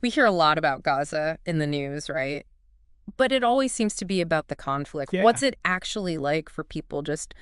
We hear a lot about Gaza in the news, right? But it always seems to be about the conflict. Yeah. What's it actually like for people just,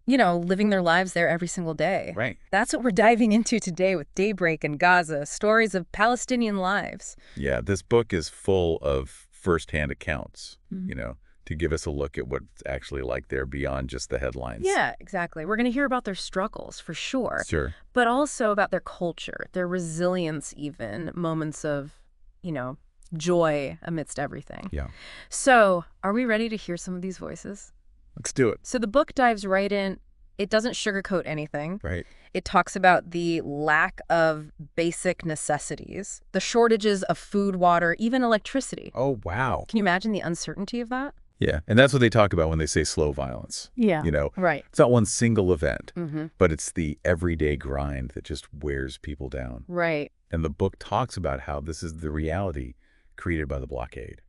living their lives there every single day? Right. That's what we're diving into today with Daybreak and Gaza, stories of Palestinian lives. Yeah, this book is full of firsthand accounts, Mhm. to give us a look at what's actually like there beyond just the headlines. Yeah, exactly. We're going to hear about their struggles for sure, Sure. but also about their culture, their resilience, even moments of, you know, joy amidst everything. Yeah. So, are we ready to hear some of these voices? Let's do it. So the book dives right in. It doesn't sugarcoat anything. Right. It talks about the lack of basic necessities, the shortages of food, water, even electricity. Oh, wow. Can you imagine the uncertainty of that? Yeah, and that's what they talk about when they say slow violence. Yeah. Right. It's not one single event, Mm-hmm. but it's the everyday grind that just wears people down. Right. And the book talks about how this is the reality created by the blockade.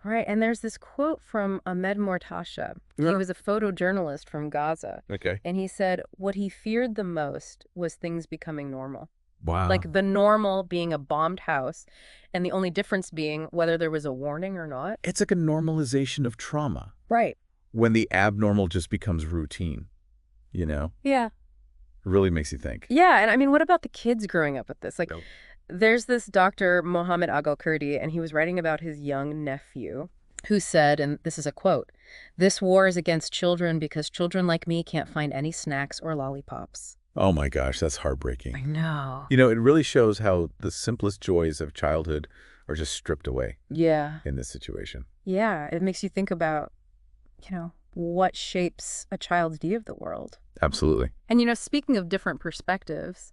Right. And there's this quote from Ahmed Mortasha. He Yeah. was a photojournalist from Gaza. Okay. And he said what he feared the most was things becoming normal. Wow. Like the normal being a bombed house, and the only difference being whether there was a warning or not. It's like a normalization of trauma Right. when the abnormal just becomes routine, It Yeah. really makes you think. Yeah. And I mean, what about the kids growing up with this? Like, Nope. there's this Dr. Mohammed Agal-Kurdi, and he was writing about his young nephew who said, and this is a quote, "This war is against children because children like me can't find any snacks or lollipops." Oh my gosh, that's heartbreaking. know. It really shows how the simplest joys of childhood are just stripped away Yeah. in this situation. Yeah. It makes you think about, what shapes a child's view of the world. Absolutely. And, speaking of different perspectives,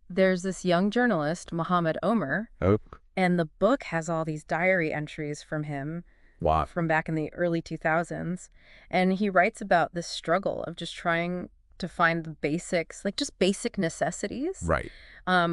there's this young journalist, Mohammed Omer, Oh, and the book has all these diary entries from him wow. from back in the early 2000s. And he writes about this struggle of just trying to find the basics, like just basic necessities. Right.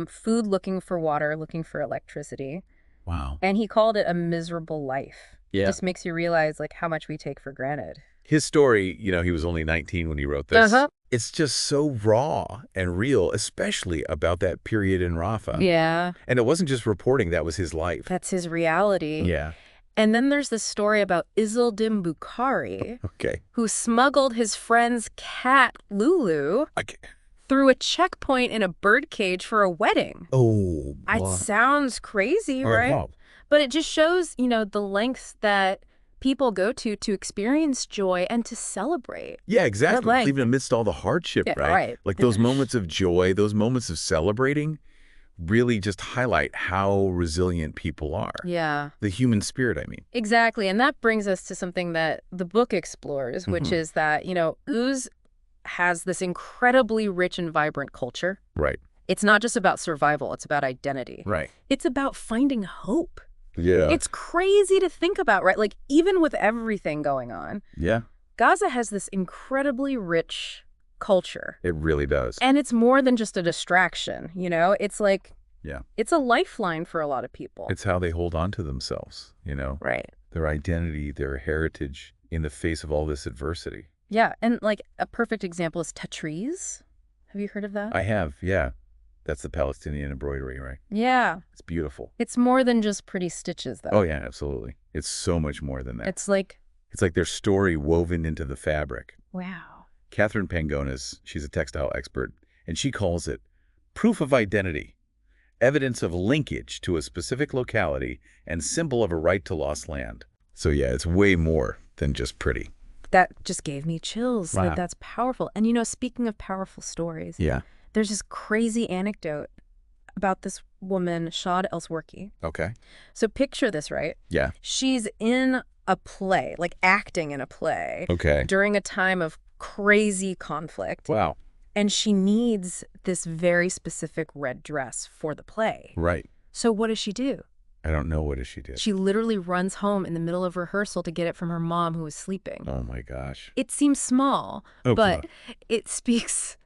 Food, looking for water, looking for electricity. Wow. And he called it a miserable life. Yeah. Just makes you realize like how much we take for granted. His story, he was only 19 when he wrote this. Uh-huh. It's just so raw and real, especially about that period in Rafah. Yeah. And it wasn't just reporting, that was his life. That's his reality. Yeah. And then there's this story about Izzeldin Bukhari, Okay. who smuggled his friend's cat, Lulu, Okay. through a checkpoint in a birdcage for a wedding. Oh, It boy. sounds crazy, All right? wow. But it just shows, the lengths that people go to experience joy and to celebrate. Yeah, exactly. length. Even amidst all the hardship, Yeah, right? right. Like those moments of joy, those moments of celebrating really just highlight how resilient people are. Yeah, The human spirit, I mean. exactly. And that brings us to something that the book explores, which is that, Uz has this incredibly rich and vibrant culture. Right. It's not just about survival, it's about identity. Right. It's about finding hope. Yeah. It's crazy to think about, right? Like, even with everything going on, Yeah, Gaza has this incredibly rich culture. it really does. And it's more than just a distraction, It's like, Yeah. it's a lifeline for a lot of people. It's how they hold on to themselves, Right. their identity, their heritage in the face of all this adversity. Yeah, and like a perfect example is Tatriz. Have you heard of that? I have, yeah. That's the Palestinian embroidery, right? Yeah. It's beautiful. It's more than just pretty stitches, though. Oh, yeah, absolutely. It's so much more than that. It's like, It's like their story woven into the fabric. wow. Catherine Pangonis, she's a textile expert, and she calls it proof of identity, evidence of linkage to a specific locality, and symbol of a right to lost land. So yeah, it's way more than just pretty. That just gave me chills. Wow. Like, that's powerful. And, speaking of powerful stories, Yeah. there's this crazy anecdote about this woman, Shad Elsworki. Okay. So picture this, right? Yeah. She's in a play, like acting in a play, Okay. during a time of crazy conflict. Wow. And she needs this very specific red dress for the play. Right. So what does she do? I don't know what does she do. She literally runs home in the middle of rehearsal to get it from her mom, who was sleeping. Oh my gosh. It seems small, Oh, but come it speaks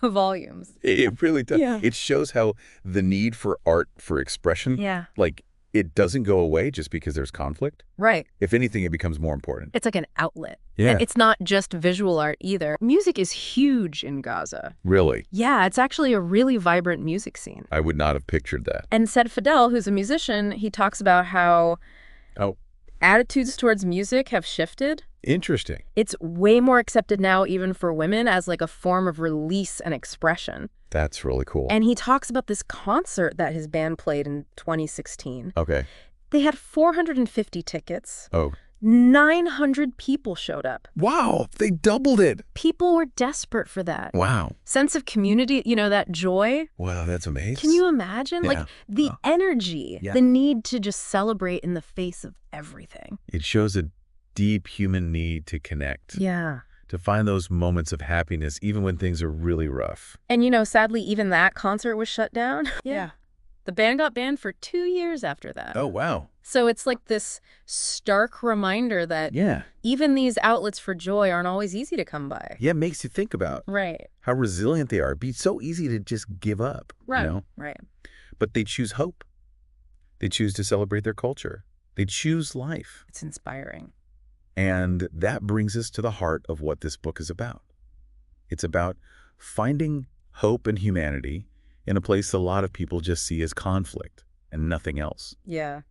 volumes. It really does. Yeah. It shows how the need for art, for expression, Yeah. like it doesn't go away just because there's conflict. Right. If anything, it becomes more important. It's like an outlet. Yeah. And it's not just visual art either. Music is huge in Gaza. Really? Yeah, it's actually a really vibrant music scene. I would not have pictured that. And Said Fidel, who's a musician, he talks about how attitudes towards music have shifted. Interesting. It's way more accepted now even for women as like a form of release and expression. That's really cool. And he talks about this concert that his band played in 2016. Okay. They had 450 tickets. Oh. 900 people showed up. Wow, they doubled it. People were desperate for that. Wow. Sense of community, that joy. Wow, that's amazing. Can you imagine? Yeah. Like the energy, the need to just celebrate in the face of everything. It shows a deep human need to connect. Yeah. To find those moments of happiness even when things are really rough. And sadly, even that concert was shut down. Yeah. The band got banned for 2 years after that. Oh, wow. So it's like this stark reminder that even these outlets for joy aren't always easy to come by. Yeah, it makes you think about how resilient they are. It'd be so easy to just give up. Right. But they choose hope. They choose to celebrate their culture. They choose life. It's inspiring. And that brings us to the heart of what this book is about. It's about finding hope and humanity in a place a lot of people just see as conflict and nothing else. Yeah.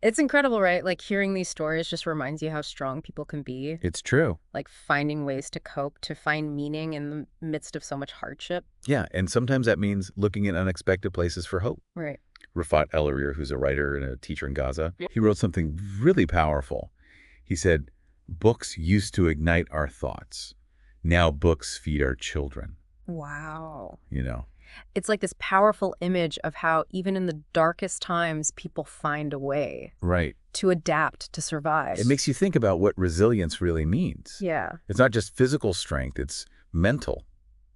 It's incredible, right? Like hearing these stories just reminds you how strong people can be. It's true. Like finding ways to cope, to find meaning in the midst of so much hardship. Yeah, and sometimes that means looking in unexpected places for hope. Right. Rafat El-Arir, who's a writer and a teacher in Gaza, he wrote something really powerful. He said, "Books used to ignite our thoughts. Now books feed our children." Wow. It's like this powerful image of how even in the darkest times, people find a way to adapt, to survive. It makes you think about what resilience really means. Yeah. It's not just physical strength, it's mental.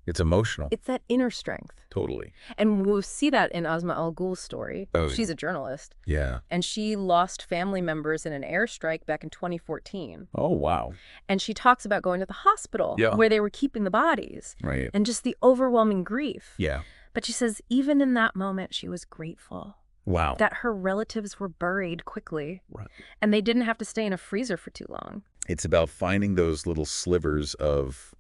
It's emotional. It's that inner strength. Totally. And we'll see that in Asma Al-Ghul's story. Oh, She's a journalist. Yeah. And she lost family members in an airstrike back in 2014. Oh, wow. And she talks about going to the hospital where they were keeping the bodies. Right. And just the overwhelming grief. Yeah. But she says even in that moment, she was grateful. Wow. That her relatives were buried quickly. Right. And they didn't have to stay in a freezer for too long. It's about finding those little slivers of,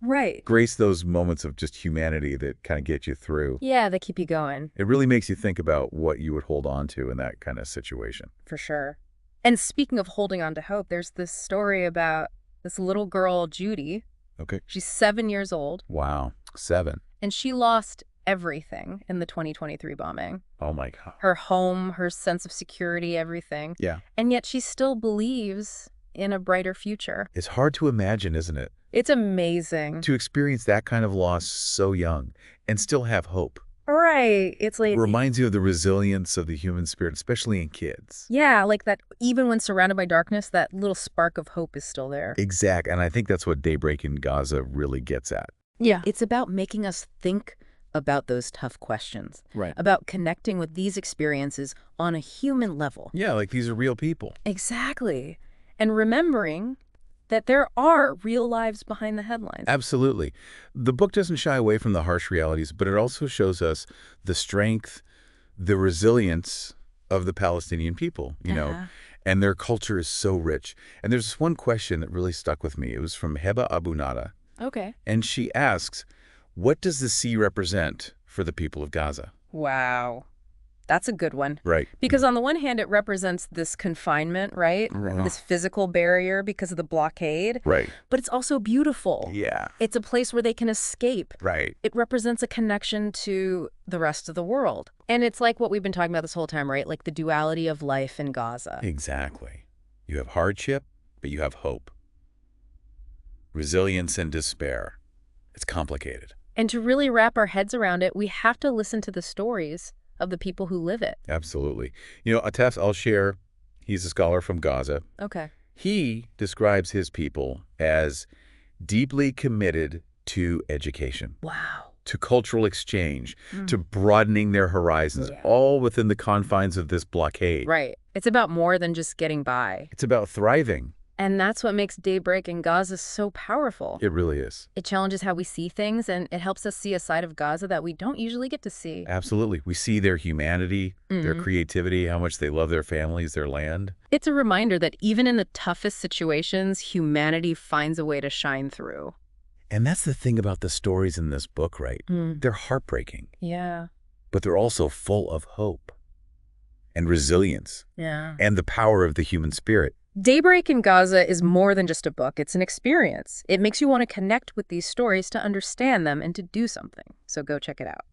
Right. grace, those moments of just humanity that kind of get you through. Yeah, they keep you going. It really makes you think about what you would hold on to in that kind of situation. For sure. And speaking of holding on to hope, there's this story about this little girl, Judy. Okay. She's 7 years old. Wow. 7. And she lost everything in the 2023 bombing. Oh, my God. Her home, her sense of security, everything. Yeah. And yet she still believes in a brighter future. It's hard to imagine, isn't it? It's amazing. To experience that kind of loss so young and still have hope. Right. It's like... It reminds you of the resilience of the human spirit, especially in kids. Yeah, like that even when surrounded by darkness, that little spark of hope is still there. Exactly. And I think that's what Daybreak in Gaza really gets at. Yeah. It's about making us think about those tough questions. Right. About connecting with these experiences on a human level. Yeah, like these are real people. Exactly. And remembering that there are real lives behind the headlines. Absolutely. The book doesn't shy away from the harsh realities, but it also shows us the strength, the resilience of the Palestinian people, and their culture is so rich. And there's one question that really stuck with me. It was from Heba Abu Nada. Okay. And she asks, what does the sea represent for the people of Gaza? Wow. That's a good one. Right. Because on the one hand, it represents this confinement, right? This physical barrier because of the blockade. Right. But it's also beautiful. Yeah. It's a place where they can escape. Right. It represents a connection to the rest of the world. And it's like what we've been talking about this whole time, right? Like the duality of life in Gaza. Exactly. You have hardship, but you have hope. Resilience and despair. It's complicated. And to really wrap our heads around it, we have to listen to the stories of the people who live it. Absolutely. Atef Al-Sher, he's a scholar from Gaza. Okay. He describes his people as deeply committed to education. Wow. To cultural exchange, to broadening their horizons, all within the confines of this blockade. Right. It's about more than just getting by. It's about thriving. And that's what makes Daybreak in Gaza so powerful. It really is. It challenges how we see things, and it helps us see a side of Gaza that we don't usually get to see. Absolutely. We see their humanity, their creativity, how much they love their families, their land. It's a reminder that even in the toughest situations, humanity finds a way to shine through. And that's the thing about the stories in this book, right? They're heartbreaking, Yeah. but they're also full of hope and resilience Yeah. and the power of the human spirit. Daybreak in Gaza is more than just a book. It's an experience. It makes you want to connect with these stories to understand them and to do something. So go check it out.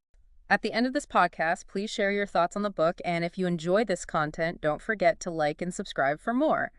At the end of this podcast, please share your thoughts on the book. And if you enjoy this content, don't forget to like and subscribe for more.